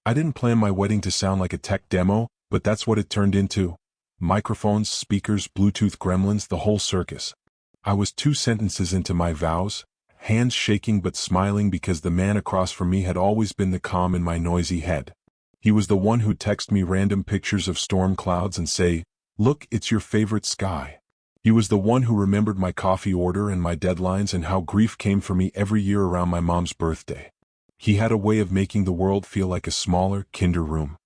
I didn't plan my wedding to sound like a tech demo, but that's what it turned into. Microphones, speakers, Bluetooth gremlins, the whole circus. I was 2 sentences into my vows, hands shaking but smiling because the man across from me had always been the calm in my noisy head. He was the one who'd text me random pictures of storm clouds and say, "Look, it's your favorite sky." He was the one who remembered my coffee order and my deadlines and how grief came for me every year around my mom's birthday. He had a way of making the world feel like a smaller, kinder room.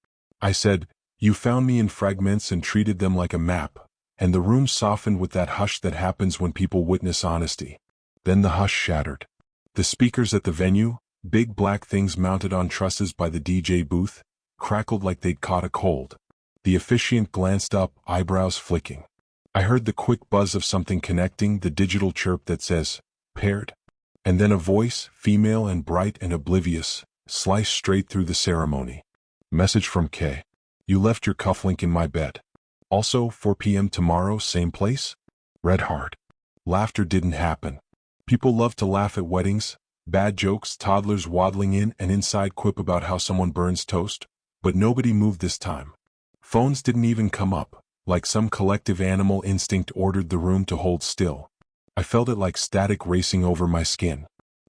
I said, "You found me in fragments," and treated them like a map, and the room softened with that hush that happens when people witness honesty. Then the hush shattered. The speakers at the venue, big black things mounted on trusses by the DJ booth, crackled like they'd caught a cold. The officiant glanced up, eyebrows flicking. I heard the quick buzz of something connecting, the digital chirp that says, "Paired." And then a voice, female and bright and oblivious, sliced straight through the ceremony. "Message from Kay. You left your cufflink in my bed. Also, 4 p.m. tomorrow, same place?" Red heart. Laughter didn't happen. People love to laugh at weddings, bad jokes, toddlers waddling in, an inside quip about how someone burns toast, but nobody moved this time. Phones didn't even come up, like some collective animal instinct ordered the room to hold still. I felt it like static racing over my skin.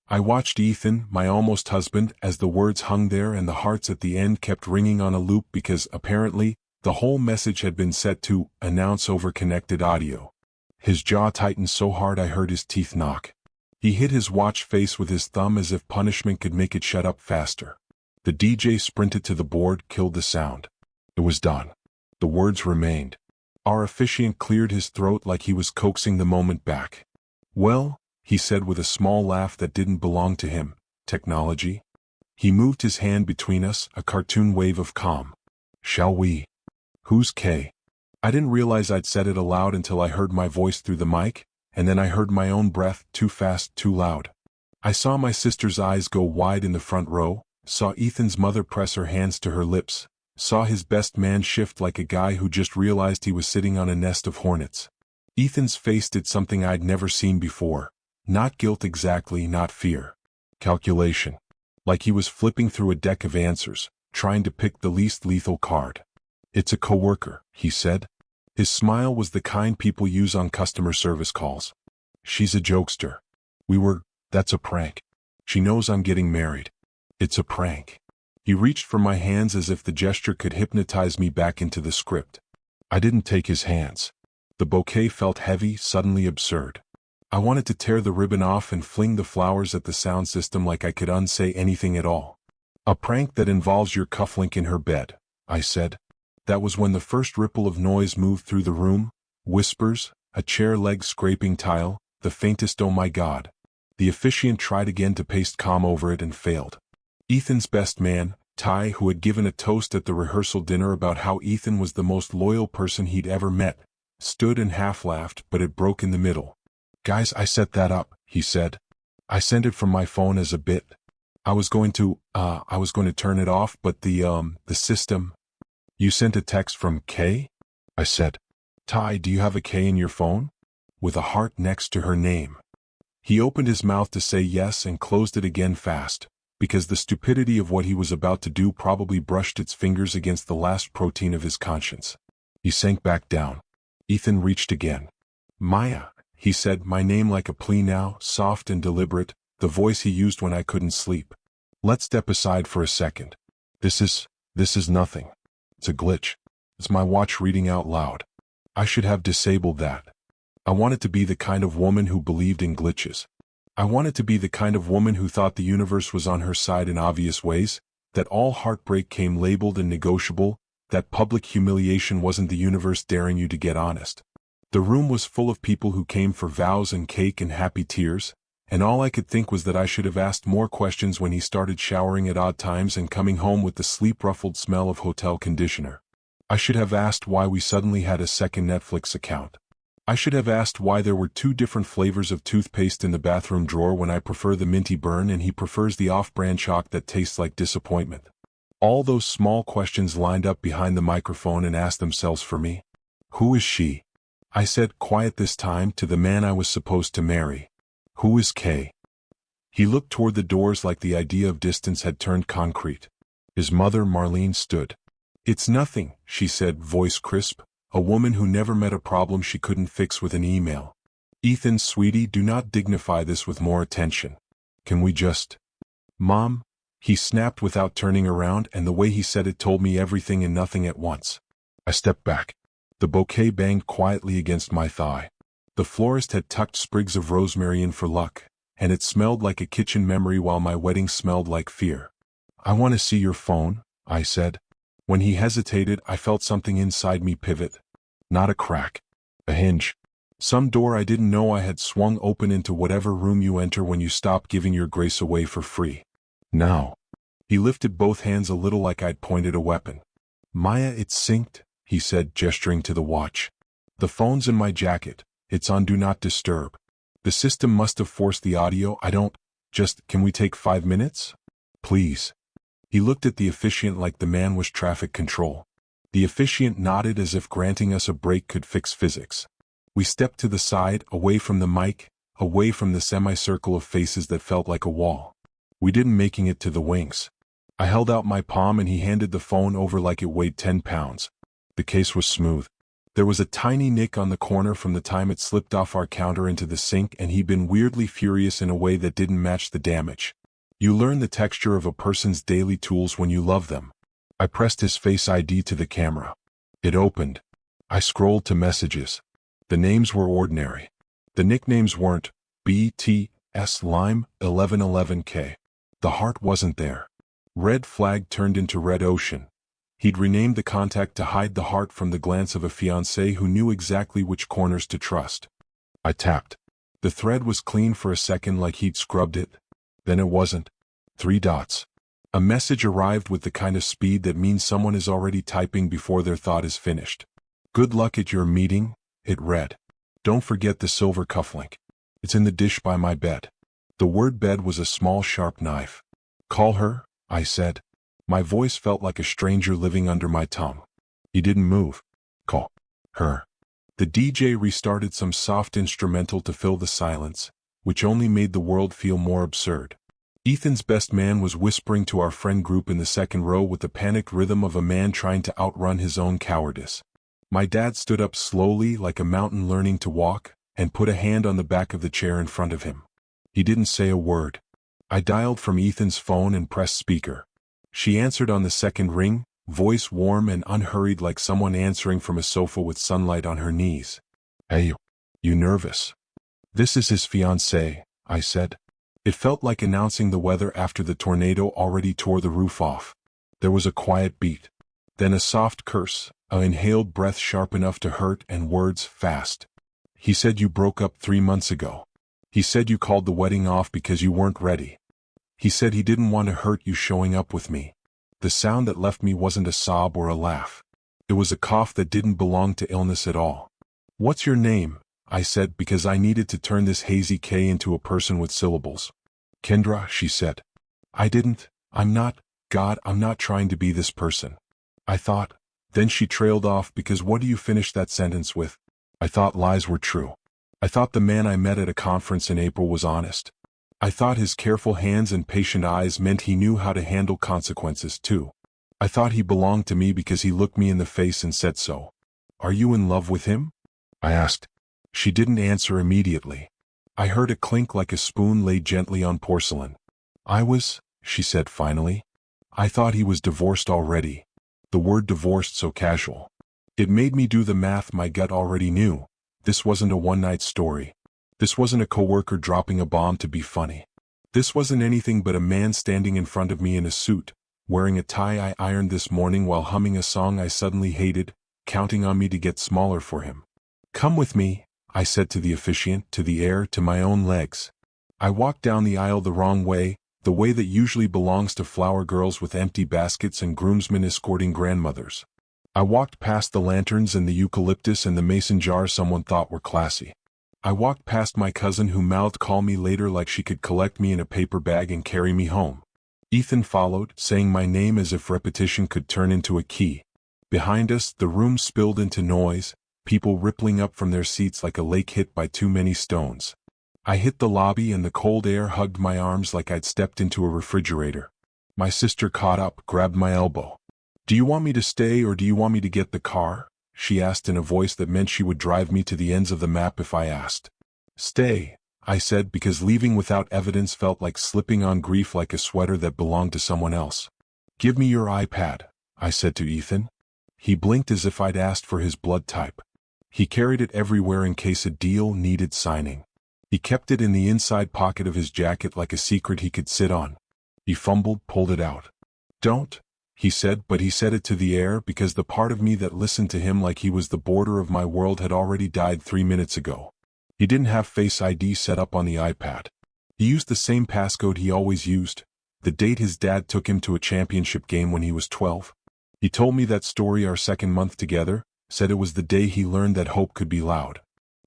I watched Ethan, my almost husband, as the words hung there and the hearts at the end kept ringing on a loop because, apparently, the whole message had been set to announce over connected audio. His jaw tightened so hard I heard his teeth knock. He hit his watch face with his thumb as if punishment could make it shut up faster. The DJ sprinted to the board, killed the sound. It was done. The words remained. Our officiant cleared his throat like he was coaxing the moment back. "Well," he said with a small laugh that didn't belong to him, "technology?" He moved his hand between us, a cartoon wave of calm. "Shall we?" "Who's Kay?" I didn't realize I'd said it aloud until I heard my voice through the mic, and then I heard my own breath, too fast, too loud. I saw my sister's eyes go wide in the front row, saw Ethan's mother press her hands to her lips, saw his best man shift like a guy who just realized he was sitting on a nest of hornets. Ethan's face did something I'd never seen before. Not guilt exactly, not fear. Calculation. Like he was flipping through a deck of answers, trying to pick the least lethal card. "It's a coworker," he said. His smile was the kind people use on customer service calls. "She's a jokester. That's a prank. She knows I'm getting married. It's a prank." He reached for my hands as if the gesture could hypnotize me back into the script. I didn't take his hands. The bouquet felt heavy, suddenly absurd. I wanted to tear the ribbon off and fling the flowers at the sound system like I could unsay anything at all. "A prank that involves your cufflink in her bed," I said. That was when the first ripple of noise moved through the room, whispers, a chair leg scraping tile, the faintest "oh my God." The officiant tried again to paste calm over it and failed. Ethan's best man, Ty, who had given a toast at the rehearsal dinner about how Ethan was the most loyal person he'd ever met, stood and half-laughed, but it broke in the middle. "Guys, I set that up," he said. "I sent it from my phone as a bit. I was going to turn it off, but the system—" "You sent a text from Kay?" I said. "Ty, do you have a K in your phone?" With a heart next to her name. He opened his mouth to say yes and closed it again fast, because the stupidity of what he was about to do probably brushed its fingers against the last protein of his conscience. He sank back down. Ethan reached again. "Maya," he said, my name like a plea now, soft and deliberate, the voice he used when I couldn't sleep. "Let's step aside for a second. This is nothing. It's a glitch. It's my watch reading out loud. I should have disabled that. I wanted to be the kind of woman who believed in glitches. I wanted to be the kind of woman who thought the universe was on her side in obvious ways, that all heartbreak came labeled and negotiable, that public humiliation wasn't the universe daring you to get honest. The room was full of people who came for vows and cake and happy tears, and all I could think was that I should have asked more questions when he started showering at odd times and coming home with the sleep-ruffled smell of hotel conditioner. I should have asked why we suddenly had a second Netflix account. I should have asked why there were 2 different flavors of toothpaste in the bathroom drawer when I prefer the minty burn and he prefers the off-brand chalk that tastes like disappointment. All those small questions lined up behind the microphone and asked themselves for me. "Who is she?" I said, quiet this time, to the man I was supposed to marry. "Who is Kay?" He looked toward the doors like the idea of distance had turned concrete. His mother, Marlene, stood. "It's nothing," she said, voice crisp, a woman who never met a problem she couldn't fix with an email. "Ethan, sweetie, do not dignify this with more attention. Can we just—" "Mom," he snapped without turning around, and the way he said it told me everything and nothing at once. I stepped back. The bouquet banged quietly against my thigh. The florist had tucked sprigs of rosemary in for luck, and it smelled like a kitchen memory while my wedding smelled like fear. "I want to see your phone," I said. When he hesitated, I felt something inside me pivot. Not a crack. A hinge. Some door I didn't know I had swung open into whatever room you enter when you stop giving your grace away for free. "Now." He lifted both hands a little like I'd pointed a weapon. "Maya, it's synced," he said, gesturing to the watch. "The phone's in my jacket. It's on Do Not Disturb. The system must have forced the audio. Can we take 5 minutes? Please." He looked at the officiant like the man was traffic control. The officiant nodded as if granting us a break could fix physics. We stepped to the side, away from the mic, away from the semicircle of faces that felt like a wall. We didn't making it to the wings. I held out my palm and he handed the phone over like it weighed 10 pounds. The case was smooth. There was a tiny nick on the corner from the time it slipped off our counter into the sink, and he'd been weirdly furious in a way that didn't match the damage. You learn the texture of a person's daily tools when you love them. I pressed his Face ID to the camera. It opened. I scrolled to messages. The names were ordinary. The nicknames weren't BTS Lime 1111K. The heart wasn't there. Red flag turned into red ocean. He'd renamed the contact to hide the heart from the glance of a fiancé who knew exactly which corners to trust. I tapped. The thread was clean for a second, like he'd scrubbed it. Then it wasn't. 3 dots. A message arrived with the kind of speed that means someone is already typing before their thought is finished. "Good luck at your meeting," it read. "Don't forget the silver cufflink. It's in the dish by my bed." The word bed was a small sharp knife. "Call her," I said. My voice felt like a stranger living under my tongue. He didn't move. "Call her." The DJ restarted some soft instrumental to fill the silence, which only made the world feel more absurd. Ethan's best man was whispering to our friend group in the second row with the panicked rhythm of a man trying to outrun his own cowardice. My dad stood up slowly, like a mountain learning to walk, and put a hand on the back of the chair in front of him. He didn't say a word. I dialed from Ethan's phone and pressed speaker. She answered on the second ring, voice warm and unhurried like someone answering from a sofa with sunlight on her knees. "Hey, you nervous?" "This is his fiancé," I said. It felt like announcing the weather after the tornado already tore the roof off. There was a quiet beat. Then a soft curse, an inhaled breath sharp enough to hurt, and words fast. "He said you broke up 3 months ago. He said you called the wedding off because you weren't ready. He said he didn't want to hurt you showing up with me." The sound that left me wasn't a sob or a laugh. It was a cough that didn't belong to illness at all. "What's your name?" I said, because I needed to turn this hazy K into a person with syllables. "Kendra," she said. I'm not trying to be this person. I thought. Then she trailed off, because what do you finish that sentence with? I thought lies were true. I thought the man I met at a conference in April was honest. I thought his careful hands and patient eyes meant he knew how to handle consequences too. I thought he belonged to me because he looked me in the face and said so. "Are you in love with him?" I asked. She didn't answer immediately. I heard a clink like a spoon laid gently on porcelain. She said finally. "I thought he was divorced already." The word divorced so casual. It made me do the math my gut already knew. This wasn't a one-night story. This wasn't a coworker dropping a bomb to be funny. This wasn't anything but a man standing in front of me in a suit, wearing a tie I ironed this morning while humming a song I suddenly hated, counting on me to get smaller for him. "Come with me," I said to the officiant, to the air, to my own legs. I walked down the aisle the wrong way, the way that usually belongs to flower girls with empty baskets and groomsmen escorting grandmothers. I walked past the lanterns and the eucalyptus and the mason jars someone thought were classy. I walked past my cousin who mouthed "call me later" like she could collect me in a paper bag and carry me home. Ethan followed, saying my name as if repetition could turn into a key. Behind us, the room spilled into noise, people rippling up from their seats like a lake hit by too many stones. I hit the lobby and the cold air hugged my arms like I'd stepped into a refrigerator. My sister caught up, grabbed my elbow. "Do you want me to stay or do you want me to get the car?" she asked in a voice that meant she would drive me to the ends of the map if I asked. "Stay," I said, because leaving without evidence felt like slipping on grief like a sweater that belonged to someone else. "Give me your iPad," I said to Ethan. He blinked as if I'd asked for his blood type. He carried it everywhere in case a deal needed signing. He kept it in the inside pocket of his jacket like a secret he could sit on. He fumbled, pulled it out. "Don't," he said, but he said it to the air because the part of me that listened to him like he was the border of my world had already died 3 minutes ago. He didn't have Face ID set up on the iPad. He used the same passcode he always used, the date his dad took him to a championship game when he was 12. He told me that story our second month together, said it was the day he learned that hope could be loud.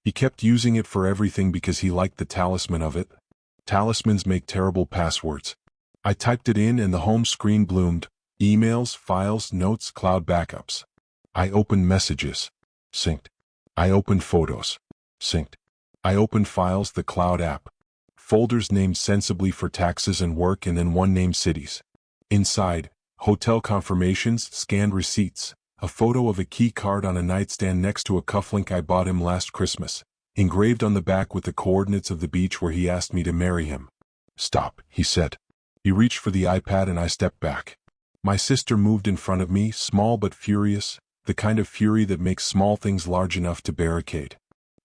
He kept using it for everything because he liked the talisman of it. Talismans make terrible passwords. I typed it in and the home screen bloomed. Emails, files, notes, cloud backups. I opened messages. Synced. I opened photos. Synced. I opened files, the cloud app. Folders named sensibly for taxes and work and then one named cities. Inside, hotel confirmations, scanned receipts, a photo of a key card on a nightstand next to a cufflink I bought him last Christmas, engraved on the back with the coordinates of the beach where he asked me to marry him. "Stop," he said. He reached for the iPad and I stepped back. My sister moved in front of me, small but furious, the kind of fury that makes small things large enough to barricade.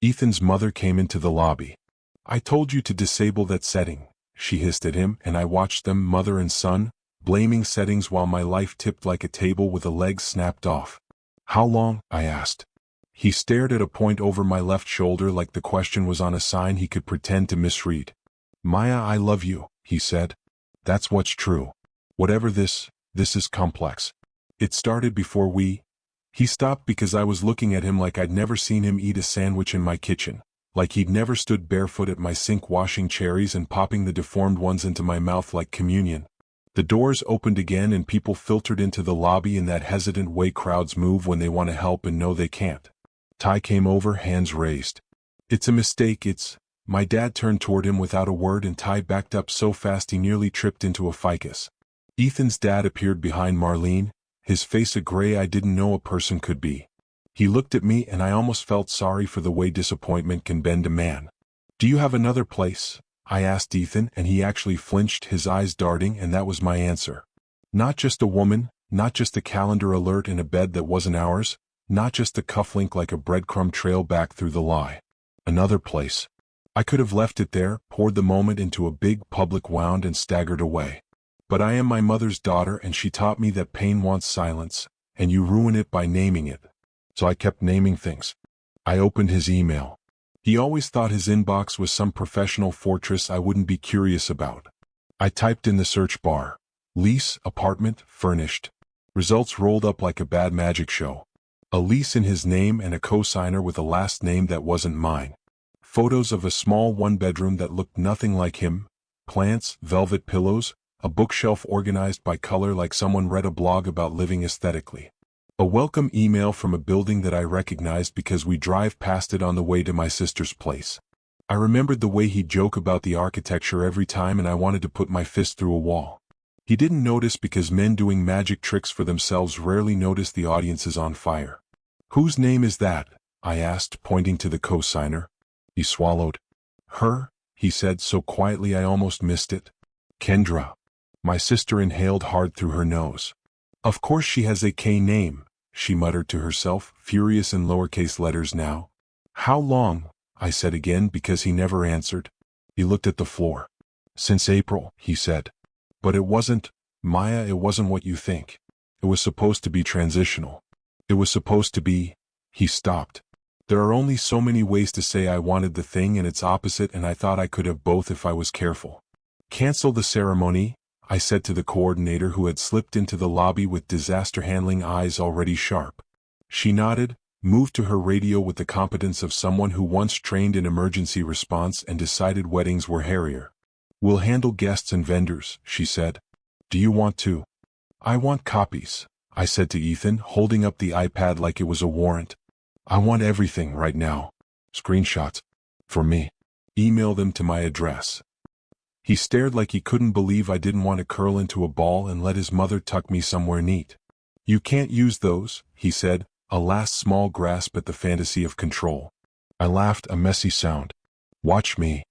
Ethan's mother came into the lobby. "I told you to disable that setting," she hissed at him, and I watched them, mother and son, blaming settings while my life tipped like a table with a leg snapped off. "How long?" I asked. He stared at a point over my left shoulder like the question was on a sign he could pretend to misread. "Maya, I love you," he said. "That's what's true. Whatever this is complex. It started before we—" He stopped because I was looking at him like I'd never seen him eat a sandwich in my kitchen, like he'd never stood barefoot at my sink washing cherries and popping the deformed ones into my mouth like communion. The doors opened again and people filtered into the lobby in that hesitant way crowds move when they want to help and know they can't. Ty came over, hands raised. "It's a mistake, it's—" My dad turned toward him without a word and Ty backed up so fast he nearly tripped into a ficus. Ethan's dad appeared behind Marlene, his face a gray I didn't know a person could be. He looked at me and I almost felt sorry for the way disappointment can bend a man. "Do you have another place?" I asked Ethan, and he actually flinched, his eyes darting, and that was my answer. Not just a woman, not just a calendar alert in a bed that wasn't ours, not just a cufflink like a breadcrumb trail back through the lie. Another place. I could have left it there, poured the moment into a big public wound and staggered away. But I am my mother's daughter and she taught me that pain wants silence, and you ruin it by naming it. So I kept naming things. I opened his email. He always thought his inbox was some professional fortress I wouldn't be curious about. I typed in the search bar. Lease, apartment, furnished. Results rolled up like a bad magic show. A lease in his name and a cosigner with a last name that wasn't mine. Photos of a small one-bedroom that looked nothing like him. Plants, velvet pillows, a bookshelf organized by color like someone read a blog about living aesthetically. A welcome email from a building that I recognized because we drive past it on the way to my sister's place. I remembered the way he'd joke about the architecture every time and I wanted to put my fist through a wall. He didn't notice because men doing magic tricks for themselves rarely notice the audience is on fire. "Whose name is that?" I asked, pointing to the cosigner. He swallowed. "Her," he said so quietly I almost missed it. "Kendra." My sister inhaled hard through her nose. "Of course she has a K name," she muttered to herself, furious in lowercase letters now. "How long?" I said again because he never answered. He looked at the floor. "Since April," he said. "But it wasn't, Maya, it wasn't what you think. It was supposed to be transitional. It was supposed to be—" He stopped. "There are only so many ways to say I wanted the thing and its opposite and I thought I could have both if I was careful." "Cancel the ceremony," I said to the coordinator who had slipped into the lobby with disaster handling eyes already sharp. She nodded, moved to her radio with the competence of someone who once trained in emergency response and decided weddings were hairier. "We'll handle guests and vendors," she said. "Do you want to?" "I want copies," I said to Ethan, holding up the iPad like it was a warrant. "I want everything right now. Screenshots. For me. Email them to my address." He stared like he couldn't believe I didn't want to curl into a ball and let his mother tuck me somewhere neat. "You can't use those," he said, a last small grasp at the fantasy of control. I laughed, a messy sound. "Watch me."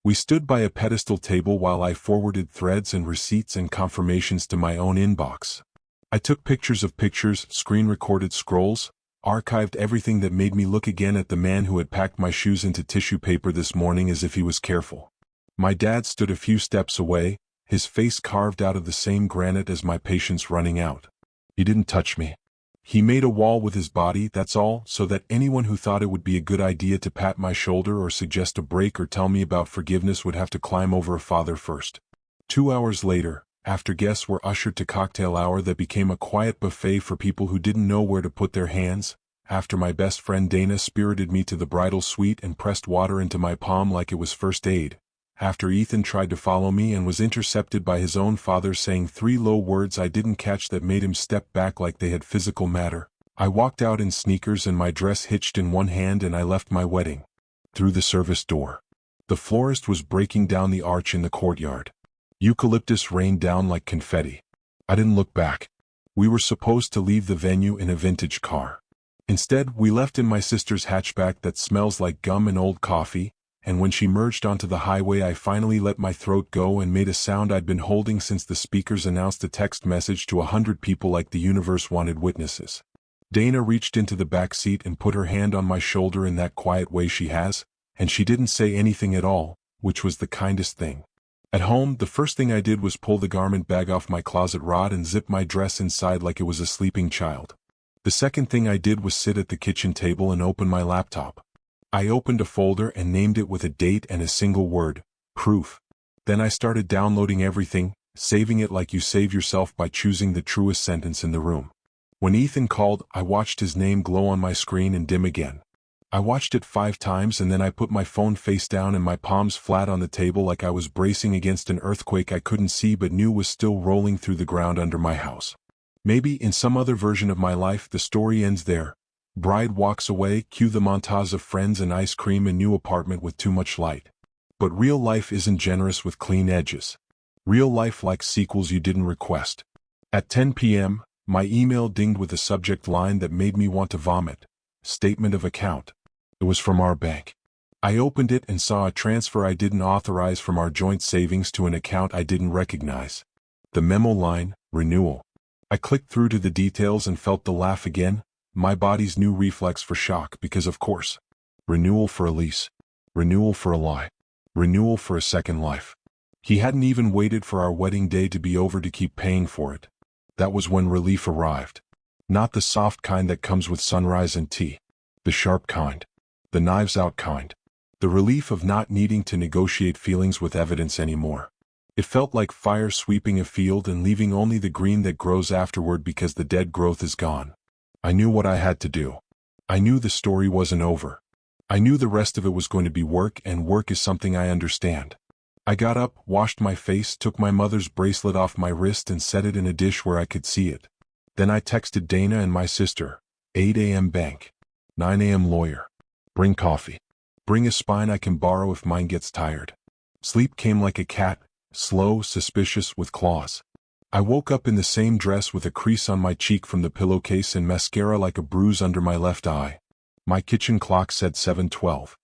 We stood by a pedestal table while I forwarded threads and receipts and confirmations to my own inbox. I took pictures of pictures, screen-recorded scrolls, archived everything that made me look again at the man who had packed my shoes into tissue paper this morning as if he was careful. My dad stood a few steps away, his face carved out of the same granite as my patience running out. He didn't touch me. He made a wall with his body, that's all, so that anyone who thought it would be a good idea to pat my shoulder or suggest a break or tell me about forgiveness would have to climb over a father first. 2 hours later, after guests were ushered to cocktail hour that became a quiet buffet for people who didn't know where to put their hands, after my best friend Dana spirited me to the bridal suite and pressed water into my palm like it was first aid, after Ethan tried to follow me and was intercepted by his own father saying 3 low words I didn't catch that made him step back like they had physical matter, I walked out in sneakers and my dress hitched in one hand and I left my wedding. Through the service door. The florist was breaking down the arch in the courtyard. Eucalyptus rained down like confetti. I didn't look back. We were supposed to leave the venue in a vintage car. Instead, we left in my sister's hatchback that smells like gum and old coffee, and when she merged onto the highway I finally let my throat go and made a sound I'd been holding since the speakers announced a text message to 100 people like the universe wanted witnesses. Dana reached into the back seat and put her hand on my shoulder in that quiet way she has, and she didn't say anything at all, which was the kindest thing. At home, the first thing I did was pull the garment bag off my closet rod and zip my dress inside like it was a sleeping child. The second thing I did was sit at the kitchen table and open my laptop. I opened a folder and named it with a date and a single word, proof. Then I started downloading everything, saving it like you save yourself by choosing the truest sentence in the room. When Ethan called, I watched his name glow on my screen and dim again. I watched it 5 times and then I put my phone face down and my palms flat on the table like I was bracing against an earthquake I couldn't see but knew was still rolling through the ground under my house. Maybe in some other version of my life the story ends there. Bride walks away, cue the montage of friends and ice cream and new apartment with too much light. But real life isn't generous with clean edges. Real life likes sequels you didn't request. At 10 p.m., my email dinged with a subject line that made me want to vomit. Statement of account. It was from our bank. I opened it and saw a transfer I didn't authorize from our joint savings to an account I didn't recognize. The memo line, renewal. I clicked through to the details and felt the laugh again, my body's new reflex for shock because of course. Renewal for a lease. Renewal for a lie. Renewal for a second life. He hadn't even waited for our wedding day to be over to keep paying for it. That was when relief arrived. Not the soft kind that comes with sunrise and tea. The sharp kind. The knives out kind. The relief of not needing to negotiate feelings with evidence anymore. It felt like fire sweeping a field and leaving only the green that grows afterward because the dead growth is gone. I knew what I had to do. I knew the story wasn't over. I knew the rest of it was going to be work, and work is something I understand. I got up, washed my face, took my mother's bracelet off my wrist and set it in a dish where I could see it. Then I texted Dana and my sister. 8 a.m. bank. 9 a.m. lawyer. Bring coffee. Bring a spine I can borrow if mine gets tired. Sleep came like a cat, slow, suspicious, with claws. I woke up in the same dress with a crease on my cheek from the pillowcase and mascara like a bruise under my left eye. My kitchen clock said 7:12.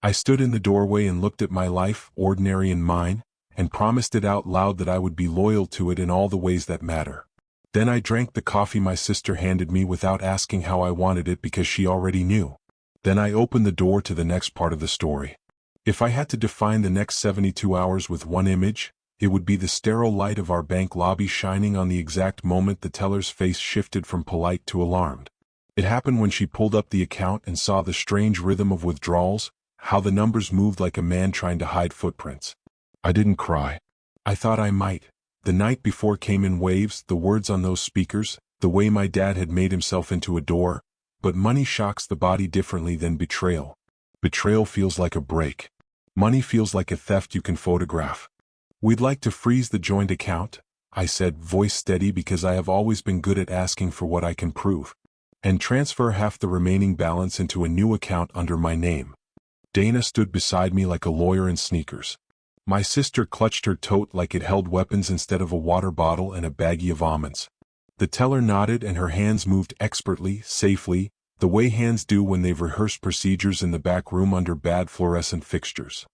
I stood in the doorway and looked at my life, ordinary and mine, and promised it out loud that I would be loyal to it in all the ways that matter. Then I drank the coffee my sister handed me without asking how I wanted it because she already knew. Then I opened the door to the next part of the story. If I had to define the next 72 hours with one image, it would be the sterile light of our bank lobby shining on the exact moment the teller's face shifted from polite to alarmed. It happened when she pulled up the account and saw the strange rhythm of withdrawals, how the numbers moved like a man trying to hide footprints. I didn't cry. I thought I might. The night before came in waves, the words on those speakers, the way my dad had made himself into a door, but money shocks the body differently than betrayal. Betrayal feels like a break. Money feels like a theft you can photograph. We'd like to freeze the joint account, I said, voice steady because I have always been good at asking for what I can prove, and transfer half the remaining balance into a new account under my name. Dana stood beside me like a lawyer in sneakers. My sister clutched her tote like it held weapons instead of a water bottle and a baggie of almonds. The teller nodded and her hands moved expertly, safely, the way hands do when they've rehearsed procedures in the back room under bad fluorescent fixtures.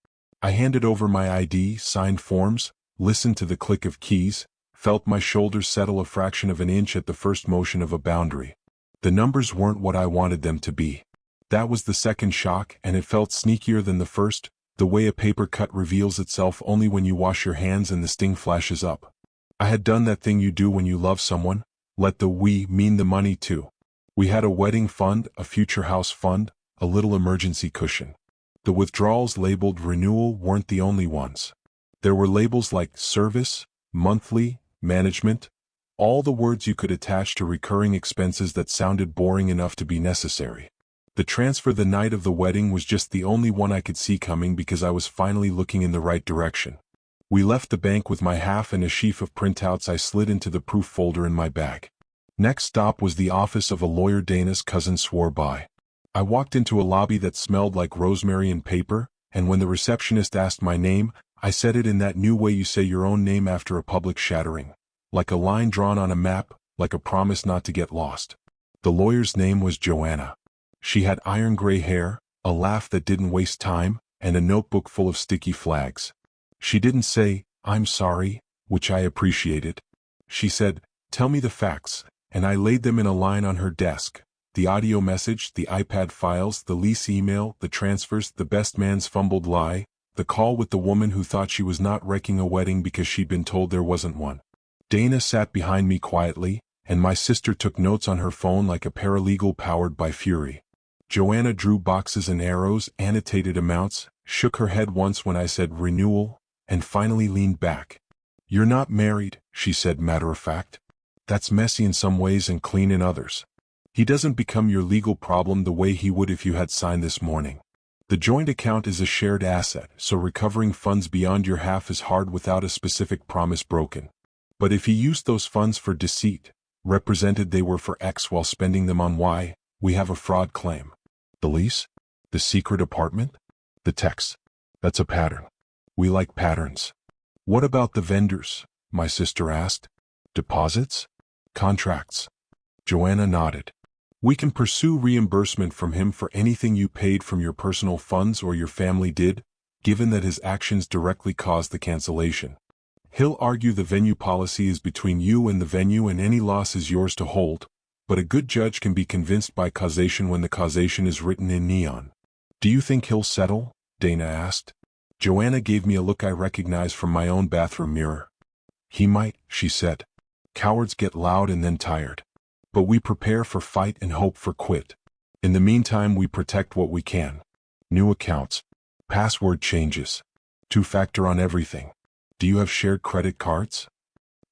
I handed over my ID, signed forms, listened to the click of keys, felt my shoulders settle a fraction of an inch at the first motion of a boundary. The numbers weren't what I wanted them to be. That was the second shock, and it felt sneakier than the first, the way a paper cut reveals itself only when you wash your hands and the sting flashes up. I had done that thing you do when you love someone, let the "we" mean the money too. We had a wedding fund, a future house fund, a little emergency cushion. The withdrawals labeled renewal weren't the only ones. There were labels like service, monthly, management, all the words you could attach to recurring expenses that sounded boring enough to be necessary. The transfer the night of the wedding was just the only one I could see coming because I was finally looking in the right direction. We left the bank with my half and a sheaf of printouts I slid into the proof folder in my bag. Next stop was the office of a lawyer Dana's cousin swore by. I walked into a lobby that smelled like rosemary and paper, and when the receptionist asked my name, I said it in that new way you say your own name after a public shattering. Like a line drawn on a map, like a promise not to get lost. The lawyer's name was Joanna. She had iron gray hair, a laugh that didn't waste time, and a notebook full of sticky flags. She didn't say, "I'm sorry," which I appreciated. She said, "Tell me the facts," and I laid them in a line on her desk. The audio message, the iPad files, the lease email, the transfers, the best man's fumbled lie, the call with the woman who thought she was not wrecking a wedding because she'd been told there wasn't one. Dana sat behind me quietly, and my sister took notes on her phone like a paralegal powered by fury. Joanna drew boxes and arrows, annotated amounts, shook her head once when I said renewal, and finally leaned back. "You're not married," she said matter-of-fact. "That's messy in some ways and clean in others. He doesn't become your legal problem the way he would if you had signed this morning. The joint account is a shared asset, so recovering funds beyond your half is hard without a specific promise broken. But if he used those funds for deceit, represented they were for X while spending them on Y, we have a fraud claim." The lease? The secret apartment? The text. That's a pattern. We like patterns. "What about the vendors?" my sister asked. "Deposits? Contracts?" Joanna nodded. "We can pursue reimbursement from him for anything you paid from your personal funds or your family did, given that his actions directly caused the cancellation. He'll argue the venue policy is between you and the venue and any loss is yours to hold, but a good judge can be convinced by causation when the causation is written in neon." "Do you think he'll settle?" Dana asked. Joanna gave me a look I recognized from my own bathroom mirror. "He might," she said. "Cowards get loud and then tired. But we prepare for fight and hope for quit. In the meantime we protect what we can. New accounts. Password changes. Two-factor on everything. Do you have shared credit cards?"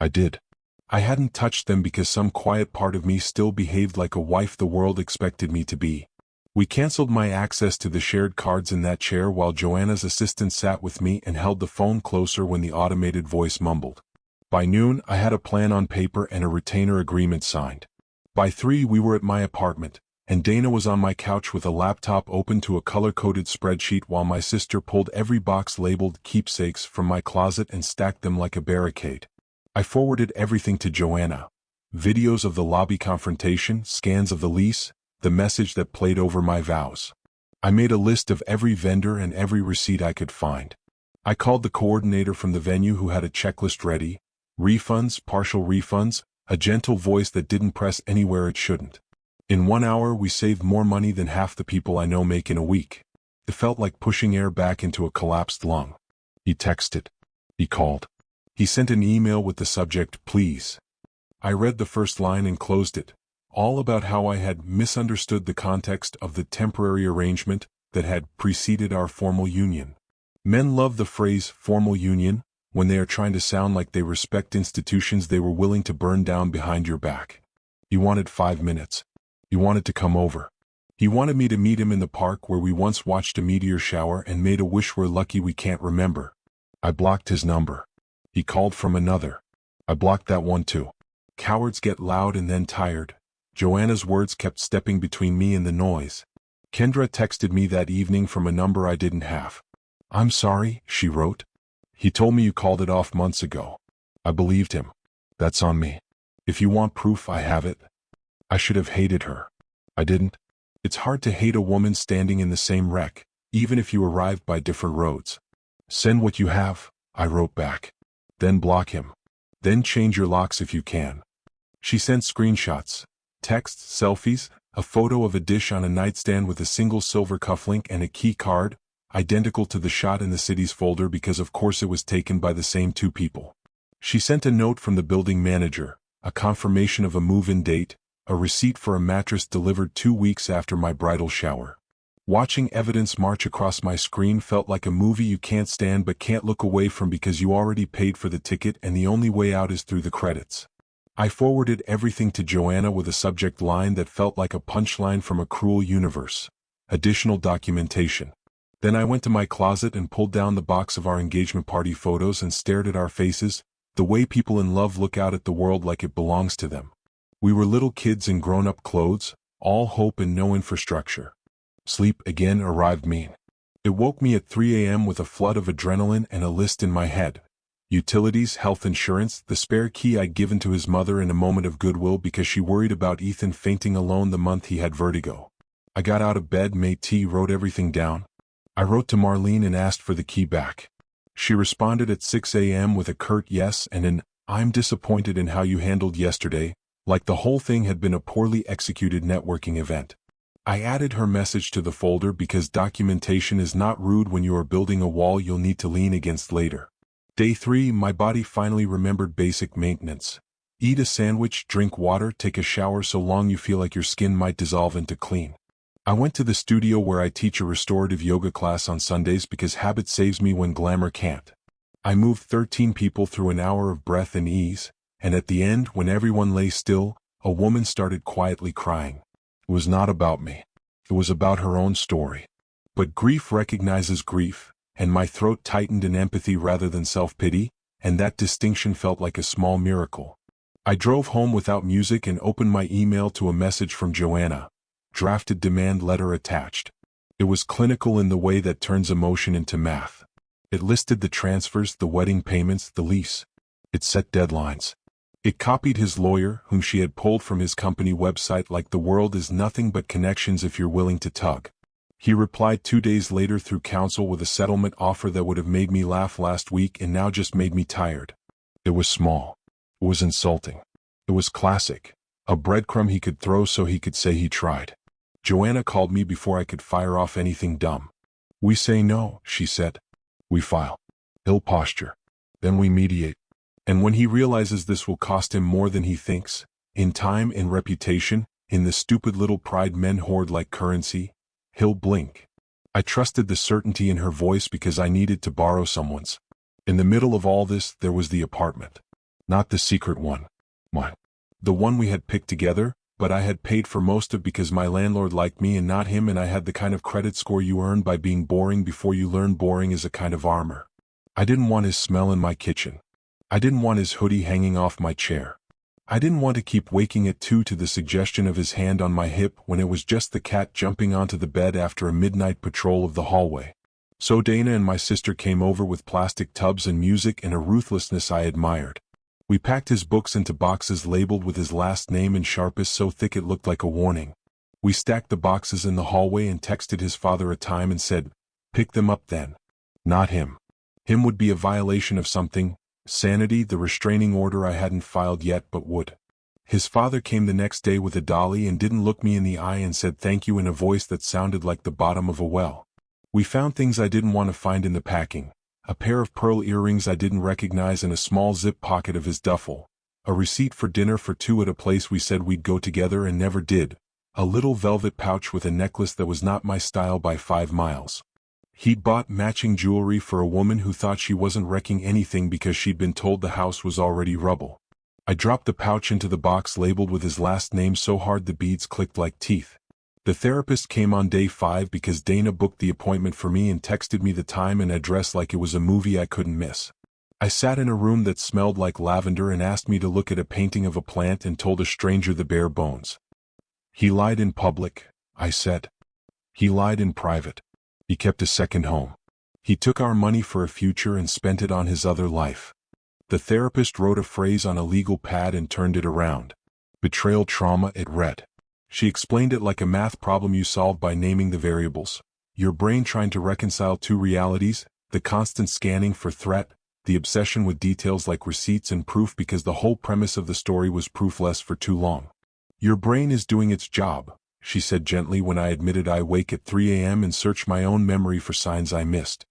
I did. I hadn't touched them because some quiet part of me still behaved like a wife the world expected me to be. We canceled my access to the shared cards in that chair while Joanna's assistant sat with me and held the phone closer when the automated voice mumbled. By noon, I had a plan on paper and a retainer agreement signed. By 3 we were at my apartment, and Dana was on my couch with a laptop open to a color-coded spreadsheet while my sister pulled every box labeled keepsakes from my closet and stacked them like a barricade. I forwarded everything to Joanna. Videos of the lobby confrontation, scans of the lease, the message that played over my vows. I made a list of every vendor and every receipt I could find. I called the coordinator from the venue who had a checklist ready. Refunds, partial refunds, a gentle voice that didn't press anywhere it shouldn't. In 1 hour we saved more money than half the people I know make in a week. It felt like pushing air back into a collapsed lung. He texted. He called. He sent an email with the subject, "Please." I read the first line and closed it. All about how I had misunderstood the context of the temporary arrangement that had preceded our formal union. Men love the phrase formal union when they are trying to sound like they respect institutions they were willing to burn down behind your back. He wanted 5 minutes. He wanted to come over. He wanted me to meet him in the park where we once watched a meteor shower and made a wish we're lucky we can't remember. I blocked his number. He called from another. I blocked that one too. Cowards get loud and then tired. Joanna's words kept stepping between me and the noise. Kendra texted me that evening from a number I didn't have. "I'm sorry," she wrote. He told me you called it off months ago. I believed him. That's on me. If you want proof, I have it. I should have hated her. I didn't. It's hard to hate a woman standing in the same wreck, even if you arrived by different roads. Send what you have, I wrote back. Then block him. Then change your locks if you can. She sent screenshots, texts, selfies, a photo of a dish on a nightstand with a single silver cufflink and a key card, identical to the shot in the city's folder because of course it was taken by the same two people. She sent a note from the building manager, a confirmation of a move-in date, a receipt for a mattress delivered 2 weeks after my bridal shower. Watching evidence march across my screen felt like a movie you can't stand but can't look away from because you already paid for the ticket and the only way out is through the credits. I forwarded everything to Joanna with a subject line that felt like a punchline from a cruel universe. Additional documentation. Then I went to my closet and pulled down the box of our engagement party photos and stared at our faces, the way people in love look out at the world like it belongs to them. We were little kids in grown-up clothes, all hope and no infrastructure. Sleep again arrived mean. It woke me at 3 a.m. with a flood of adrenaline and a list in my head. Utilities, health insurance, the spare key I'd given to his mother in a moment of goodwill because she worried about Ethan fainting alone the month he had vertigo. I got out of bed, made tea, wrote everything down. I wrote to Marlene and asked for the key back. She responded at 6 a.m. with a curt yes and an, "I'm disappointed in how you handled yesterday," like the whole thing had been a poorly executed networking event. I added her message to the folder because documentation is not rude when you are building a wall you'll need to lean against later. Day 3, my body finally remembered basic maintenance. Eat a sandwich, drink water, take a shower so long you feel like your skin might dissolve into clean. I went to the studio where I teach a restorative yoga class on Sundays because habit saves me when glamour can't. I moved 13 people through an hour of breath and ease, and at the end, when everyone lay still, a woman started quietly crying. It was not about me. It was about her own story. But grief recognizes grief, and my throat tightened in empathy rather than self-pity, and that distinction felt like a small miracle. I drove home without music and opened my email to a message from Joanna. Drafted demand letter attached. It was clinical in the way that turns emotion into math. It listed the transfers, the wedding payments, the lease. It set deadlines. It copied his lawyer, whom she had pulled from his company website like the world is nothing but connections if you're willing to tug. He replied 2 days later through counsel with a settlement offer that would have made me laugh last week and now just made me tired. It was small. It was insulting. It was classic. A breadcrumb he could throw so he could say he tried. Joanna called me before I could fire off anything dumb. "We say no," she said. "We file. Ill posture. Then we mediate. And when he realizes this will cost him more than he thinks, in time, in reputation, in the stupid little pride men hoard like currency, he'll blink." I trusted the certainty in her voice because I needed to borrow someone's. In the middle of all this, there was the apartment. Not the secret one. Mine. The one we had picked together, but I had paid for most of because my landlord liked me and not him, and I had the kind of credit score you earn by being boring before you learn boring is a kind of armor. I didn't want his smell in my kitchen. I didn't want his hoodie hanging off my chair. I didn't want to keep waking at 2 to the suggestion of his hand on my hip when it was just the cat jumping onto the bed after a midnight patrol of the hallway. So Dana and my sister came over with plastic tubs and music and a ruthlessness I admired. We packed his books into boxes labeled with his last name in sharpest so thick it looked like a warning. We stacked the boxes in the hallway and texted his father a time and said, "Pick them up then." Not him. Him would be a violation of something. Sanity, the restraining order I hadn't filed yet but would. His father came the next day with a dolly and didn't look me in the eye and said thank you in a voice that sounded like the bottom of a well. We found things I didn't want to find in the packing. A pair of pearl earrings I didn't recognize in a small zip pocket of his duffel. A receipt for dinner for 2 at a place we said we'd go together and never did. A little velvet pouch with a necklace that was not my style by 5 miles. He'd bought matching jewelry for a woman who thought she wasn't wrecking anything because she'd been told the house was already rubble. I dropped the pouch into the box labeled with his last name so hard the beads clicked like teeth. The therapist came on day 5 because Dana booked the appointment for me and texted me the time and address like it was a movie I couldn't miss. I sat in a room that smelled like lavender and asked me to look at a painting of a plant and told a stranger the bare bones. He lied in public, I said. He lied in private. He kept a second home. He took our money for a future and spent it on his other life. The therapist wrote a phrase on a legal pad and turned it around. Betrayal trauma, it read. She explained it like a math problem you solve by naming the variables. Your brain trying to reconcile two realities, the constant scanning for threat, the obsession with details like receipts and proof because the whole premise of the story was proofless for too long. Your brain is doing its job, she said gently when I admitted I wake at 3 a.m. and search my own memory for signs I missed.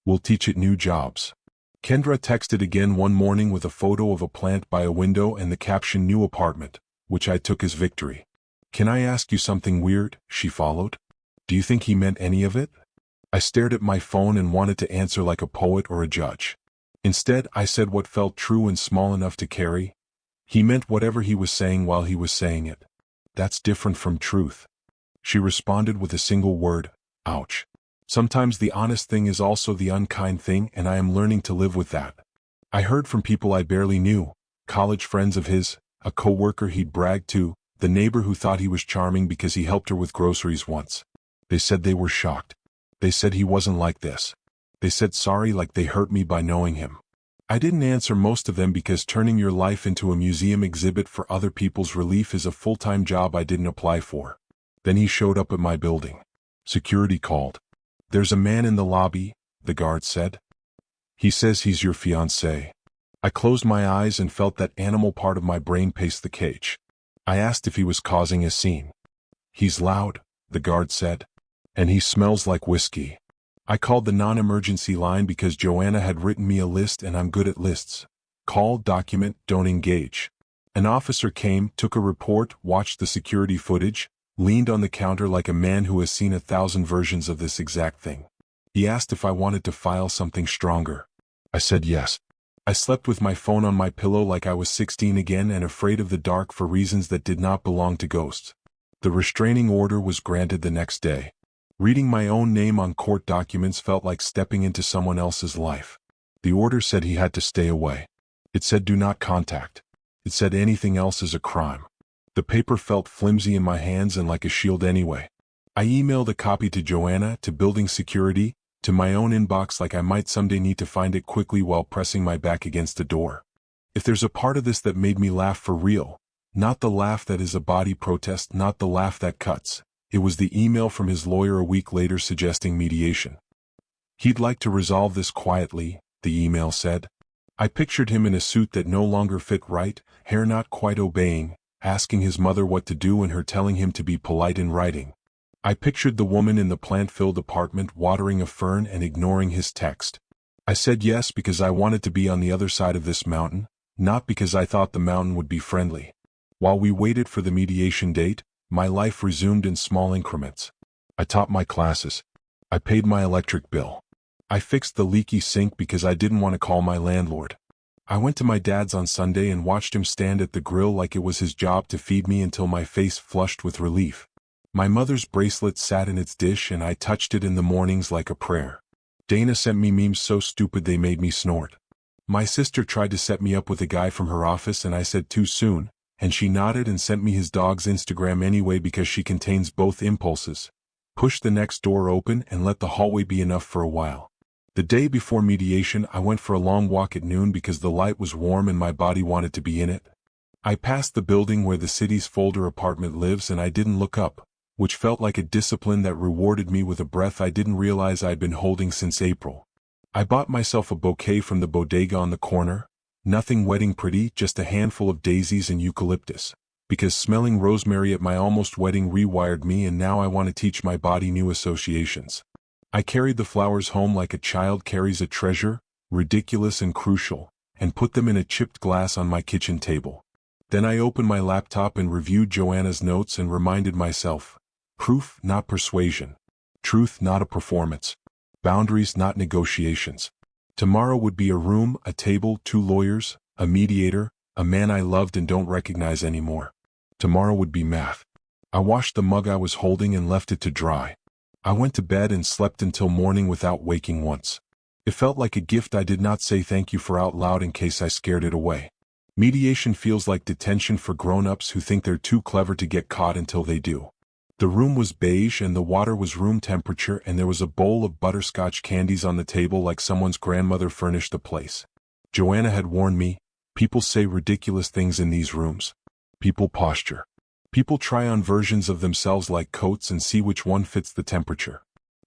We'll teach it new jobs. Kendra texted again one morning with a photo of a plant by a window and the caption "New apartment," which I took as victory. Can I ask you something weird? She followed. Do you think he meant any of it? I stared at my phone and wanted to answer like a poet or a judge. Instead, I said what felt true and small enough to carry. He meant whatever he was saying while he was saying it. That's different from truth. She responded with a single word, ouch. Sometimes the honest thing is also the unkind thing, and I am learning to live with that. I heard from people I barely knew, college friends of his, a coworker he'd bragged to, the neighbor who thought he was charming because he helped her with groceries once. They said they were shocked. They said he wasn't like this. They said sorry like they hurt me by knowing him. I didn't answer most of them because turning your life into a museum exhibit for other people's relief is a full-time job I didn't apply for. Then he showed up at my building. Security called. There's a man in the lobby, the guard said. He says he's your fiancé. I closed my eyes and felt that animal part of my brain pace the cage. I asked if he was causing a scene. He's loud, the guard said. And he smells like whiskey. I called the non-emergency line because Joanna had written me a list and I'm good at lists. Call, document, don't engage. An officer came, took a report, watched the security footage, leaned on the counter like a man who has seen 1,000 versions of this exact thing. He asked if I wanted to file something stronger. I said yes. I slept with my phone on my pillow like I was 16 again and afraid of the dark for reasons that did not belong to ghosts. The restraining order was granted the next day. Reading my own name on court documents felt like stepping into someone else's life. The order said he had to stay away. It said do not contact. It said anything else is a crime. The paper felt flimsy in my hands and like a shield anyway. I emailed a copy to Joanna, to building security, to my own inbox like I might someday need to find it quickly while pressing my back against the door. If there's a part of this that made me laugh for real, not the laugh that is a body protest, not the laugh that cuts, it was the email from his lawyer a week later suggesting mediation. He'd like to resolve this quietly, the email said. I pictured him in a suit that no longer fit right, hair not quite obeying, asking his mother what to do and her telling him to be polite in writing. I pictured the woman in the plant-filled apartment watering a fern and ignoring his text. I said yes because I wanted to be on the other side of this mountain, not because I thought the mountain would be friendly. While we waited for the mediation date, my life resumed in small increments. I taught my classes. I paid my electric bill. I fixed the leaky sink because I didn't want to call my landlord. I went to my dad's on Sunday and watched him stand at the grill like it was his job to feed me until my face flushed with relief. My mother's bracelet sat in its dish and I touched it in the mornings like a prayer. Dana sent me memes so stupid they made me snort. My sister tried to set me up with a guy from her office and I said too soon, and she nodded and sent me his dog's Instagram anyway because she contains both impulses. Push the next door open and let the hallway be enough for a while. The day before mediation I went for a long walk at noon because the light was warm and my body wanted to be in it. I passed the building where the city's folder apartment lives and I didn't look up, which felt like a discipline that rewarded me with a breath I didn't realize I'd been holding since April. I bought myself a bouquet from the bodega on the corner, nothing wedding pretty, just a handful of daisies and eucalyptus, because smelling rosemary at my almost wedding rewired me and now I want to teach my body new associations. I carried the flowers home like a child carries a treasure, ridiculous and crucial, and put them in a chipped glass on my kitchen table. Then I opened my laptop and reviewed Joanna's notes and reminded myself, proof, not persuasion. Truth, not a performance. Boundaries, not negotiations. Tomorrow would be a room, a table, 2 lawyers, a mediator, a man I loved and don't recognize anymore. Tomorrow would be math. I washed the mug I was holding and left it to dry. I went to bed and slept until morning without waking once. It felt like a gift I did not say thank you for out loud in case I scared it away. Mediation feels like detention for grown-ups who think they're too clever to get caught until they do. The room was beige and the water was room temperature, and there was a bowl of butterscotch candies on the table like someone's grandmother furnished the place. Joanna had warned me, people say ridiculous things in these rooms. People posture. People try on versions of themselves like coats and see which one fits the temperature.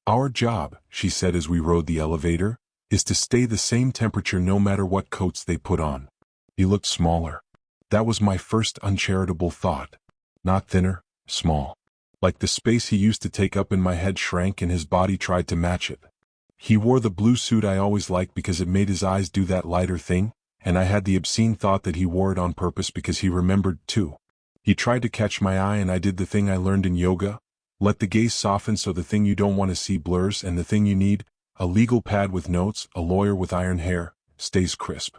Our job, she said as we rode the elevator, is to stay the same temperature no matter what coats they put on. He looked smaller. That was my first uncharitable thought. Not thinner, small. Like the space he used to take up in my head shrank and his body tried to match it. He wore the blue suit I always liked because it made his eyes do that lighter thing, and I had the obscene thought that he wore it on purpose because he remembered too. He tried to catch my eye and I did the thing I learned in yoga. Let the gaze soften so the thing you don't want to see blurs and the thing you need, a legal pad with notes, a lawyer with iron hair, stays crisp.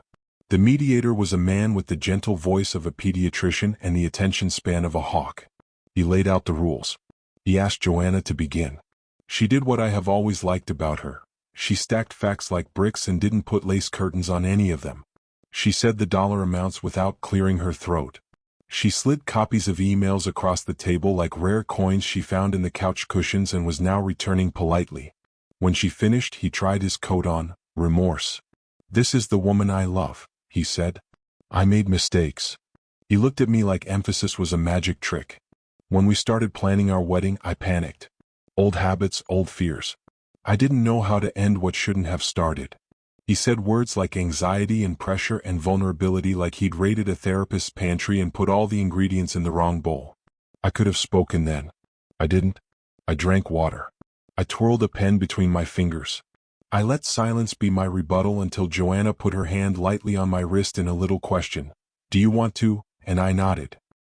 The mediator was a man with the gentle voice of a pediatrician and the attention span of a hawk. He laid out the rules. He asked Joanna to begin. She did what I have always liked about her. She stacked facts like bricks and didn't put lace curtains on any of them. She said the dollar amounts without clearing her throat. She slid copies of emails across the table like rare coins she found in the couch cushions and was now returning politely. When she finished, he tried his coat on, remorse. This is the woman I love, he said. I made mistakes. He looked at me like emphasis was a magic trick. When we started planning our wedding, I panicked. Old habits, old fears. I didn't know how to end what shouldn't have started. He said words like anxiety and pressure and vulnerability like he'd raided a therapist's pantry and put all the ingredients in the wrong bowl. I could have spoken then. I didn't. I drank water. I twirled a pen between my fingers. I let silence be my rebuttal until Joanna put her hand lightly on my wrist in a little question. Do you want to? And I nodded.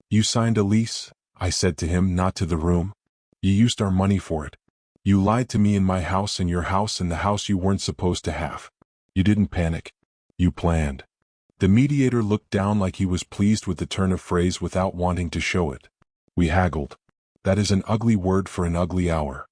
You signed a lease? I said to him, not to the room. You used our money for it. You lied to me in my house and your house and the house you weren't supposed to have. You didn't panic. You planned. The mediator looked down like he was pleased with the turn of phrase without wanting to show it. We haggled. That is an ugly word for an ugly hour.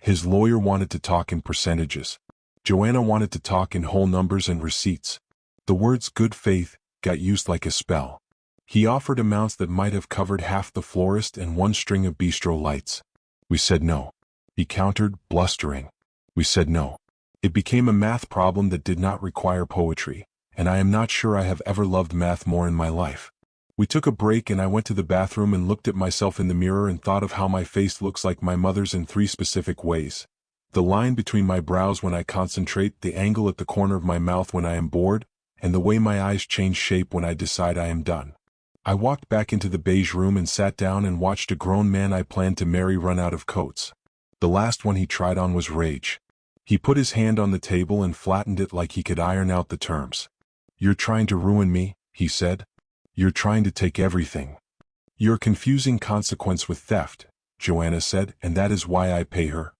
His lawyer wanted to talk in percentages. Joanna wanted to talk in whole numbers and receipts. The words good faith got used like a spell. He offered amounts that might have covered half the florist and one string of bistro lights. We said no. He countered, blustering. We said no. It became a math problem that did not require poetry, and I am not sure I have ever loved math more in my life. We took a break and I went to the bathroom and looked at myself in the mirror and thought of how my face looks like my mother's in 3 specific ways. The line between my brows when I concentrate, the angle at the corner of my mouth when I am bored, and the way my eyes change shape when I decide I am done. I walked back into the beige room and sat down and watched a grown man I planned to marry run out of coats. The last one he tried on was rage. He put his hand on the table and flattened it like he could iron out the terms. You're trying to ruin me, he said. You're trying to take everything. You're confusing consequence with theft, Joanna said, and that is why I pay her.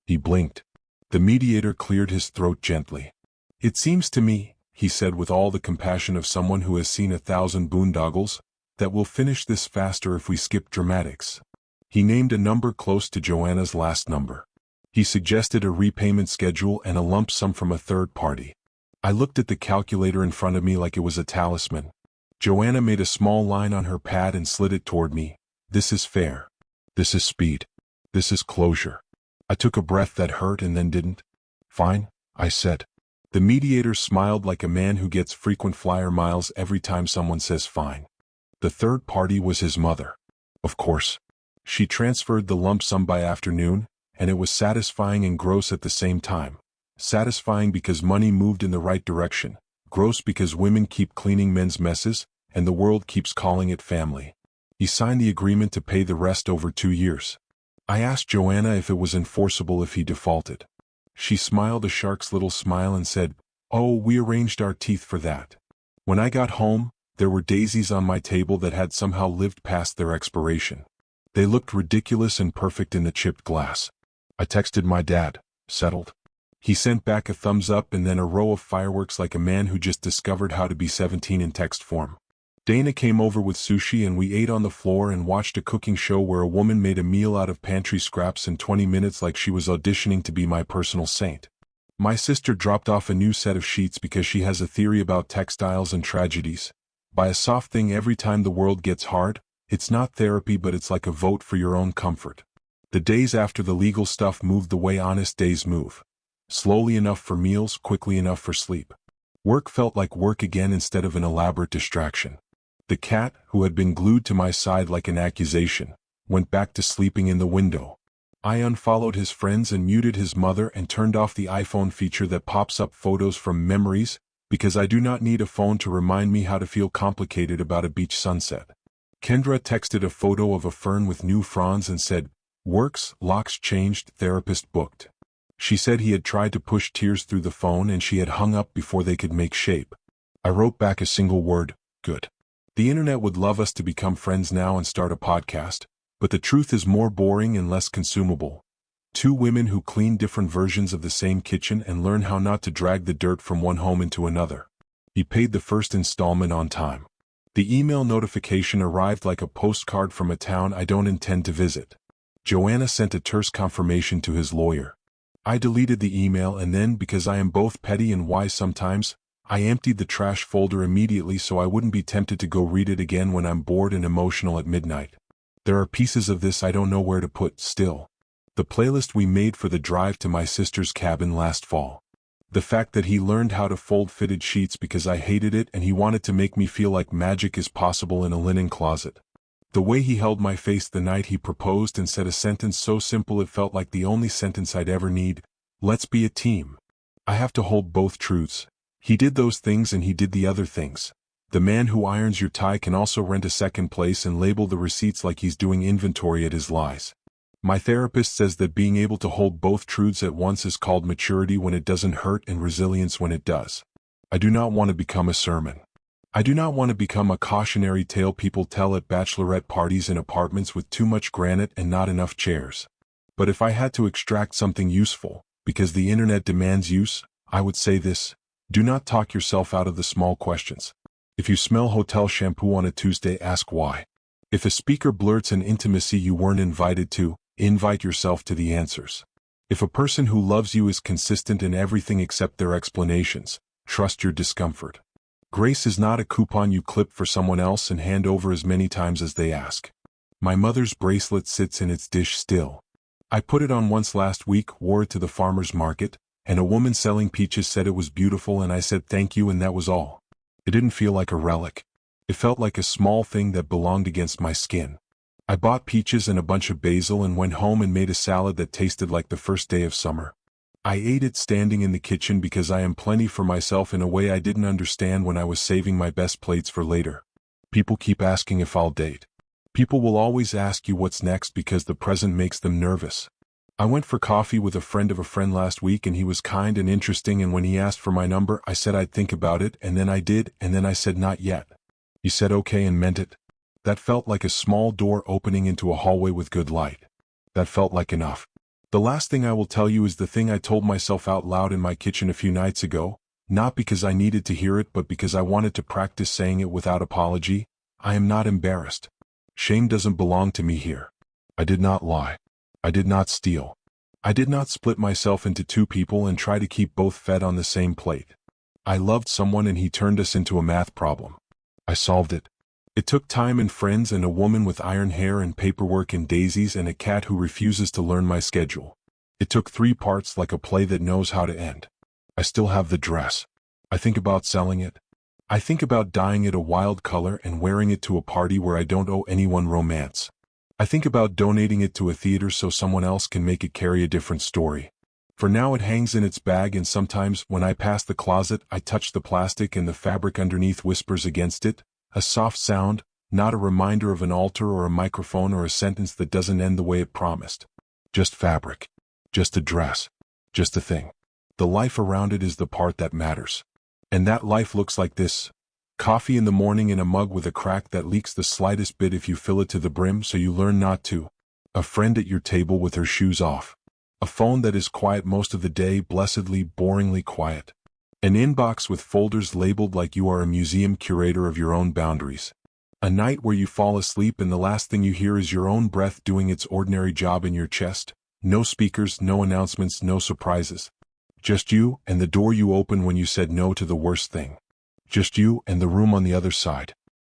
He blinked. The mediator cleared his throat gently. It seems to me, he said with all the compassion of someone who has seen 1,000 boondoggles, that we'll finish this faster if we skip dramatics. He named a number close to Joanna's last number. He suggested a repayment schedule and a lump sum from a third party. I looked at the calculator in front of me like it was a talisman. Joanna made a small line on her pad and slid it toward me. This is fair. This is speed. This is closure. I took a breath that hurt and then didn't. Fine, I said. The mediator smiled like a man who gets frequent flyer miles every time someone says fine. The third party was his mother. Of course. She transferred the lump sum by afternoon, and it was satisfying and gross at the same time. Satisfying because money moved in the right direction, gross because women keep cleaning men's messes, and the world keeps calling it family. He signed the agreement to pay the rest over 2 years. I asked Joanna if it was enforceable if he defaulted. She smiled a shark's little smile and said, "Oh, we arranged our teeth for that." When I got home, there were daisies on my table that had somehow lived past their expiration. They looked ridiculous and perfect in the chipped glass. I texted my dad, settled. He sent back a thumbs up and then a row of fireworks like a man who just discovered how to be 17 in text form. Dana came over with sushi and we ate on the floor and watched a cooking show where a woman made a meal out of pantry scraps in 20 minutes like she was auditioning to be my personal saint. My sister dropped off a new set of sheets because she has a theory about textiles and tragedies. Buy a soft thing every time the world gets hard. It's not therapy, but it's like a vote for your own comfort. The days after the legal stuff moved the way honest days move. Slowly enough for meals, quickly enough for sleep. Work felt like work again instead of an elaborate distraction. The cat, who had been glued to my side like an accusation, went back to sleeping in the window. I unfollowed his friends and muted his mother and turned off the iPhone feature that pops up photos from memories, because I do not need a phone to remind me how to feel complicated about a beach sunset. Kendra texted a photo of a fern with new fronds and said, "Works, locks changed, therapist booked." She said he had tried to push tears through the phone and she had hung up before they could make shape. I wrote back a single word, "Good." The internet would love us to become friends now and start a podcast, but the truth is more boring and less consumable. Two women who clean different versions of the same kitchen and learn how not to drag the dirt from one home into another. He paid the first installment on time. The email notification arrived like a postcard from a town I don't intend to visit. Joanna sent a terse confirmation to his lawyer. I deleted the email and then, because I am both petty and wise sometimes, I emptied the trash folder immediately so I wouldn't be tempted to go read it again when I'm bored and emotional at midnight. There are pieces of this I don't know where to put still. The playlist we made for the drive to my sister's cabin last fall. The fact that he learned how to fold fitted sheets because I hated it and he wanted to make me feel like magic is possible in a linen closet. The way he held my face the night he proposed and said a sentence so simple it felt like the only sentence I'd ever need: "Let's be a team." I have to hold both truths. He did those things and he did the other things. The man who irons your tie can also rent a second place and label the receipts like he's doing inventory at his lies. My therapist says that being able to hold both truths at once is called maturity when it doesn't hurt and resilience when it does. I do not want to become a sermon. I do not want to become a cautionary tale people tell at bachelorette parties in apartments with too much granite and not enough chairs. But if I had to extract something useful, because the internet demands use, I would say this: do not talk yourself out of the small questions. If you smell hotel shampoo on a Tuesday, ask why. If a speaker blurts an intimacy you weren't invited to, invite yourself to the answers. If a person who loves you is consistent in everything except their explanations, trust your discomfort. Grace is not a coupon you clip for someone else and hand over as many times as they ask. My mother's bracelet sits in its dish still. I put it on once last week, wore it to the farmer's market, and a woman selling peaches said it was beautiful and I said thank you and that was all. It didn't feel like a relic. It felt like a small thing that belonged against my skin. I bought peaches and a bunch of basil and went home and made a salad that tasted like the first day of summer. I ate it standing in the kitchen because I am plenty for myself in a way I didn't understand when I was saving my best plates for later. People keep asking if I'll date. People will always ask you what's next because the present makes them nervous. I went for coffee with a friend of a friend last week and he was kind and interesting, and when he asked for my number I said I'd think about it, and then I did, and then I said not yet. He said okay and meant it. That felt like a small door opening into a hallway with good light. That felt like enough. The last thing I will tell you is the thing I told myself out loud in my kitchen a few nights ago, not because I needed to hear it but because I wanted to practice saying it without apology. I am not embarrassed. Shame doesn't belong to me here. I did not lie. I did not steal. I did not split myself into two people and try to keep both fed on the same plate. I loved someone and he turned us into a math problem. I solved it. It took time and friends and a woman with iron hair and paperwork and daisies and a cat who refuses to learn my schedule. It took 3 parts like a play that knows how to end. I still have the dress. I think about selling it. I think about dyeing it a wild color and wearing it to a party where I don't owe anyone romance. I think about donating it to a theater so someone else can make it carry a different story. For now it hangs in its bag, and sometimes when I pass the closet I touch the plastic and the fabric underneath whispers against it. A soft sound, not a reminder of an altar or a microphone or a sentence that doesn't end the way it promised. Just fabric. Just a dress. Just a thing. The life around it is the part that matters. And that life looks like this. Coffee in the morning in a mug with a crack that leaks the slightest bit if you fill it to the brim so you learn not to. A friend at your table with her shoes off. A phone that is quiet most of the day, blessedly, boringly quiet. An inbox with folders labeled like you are a museum curator of your own boundaries. A night where you fall asleep and the last thing you hear is your own breath doing its ordinary job in your chest. No speakers, no announcements, no surprises. Just you and the door you opened when you said no to the worst thing. Just you and the room on the other side.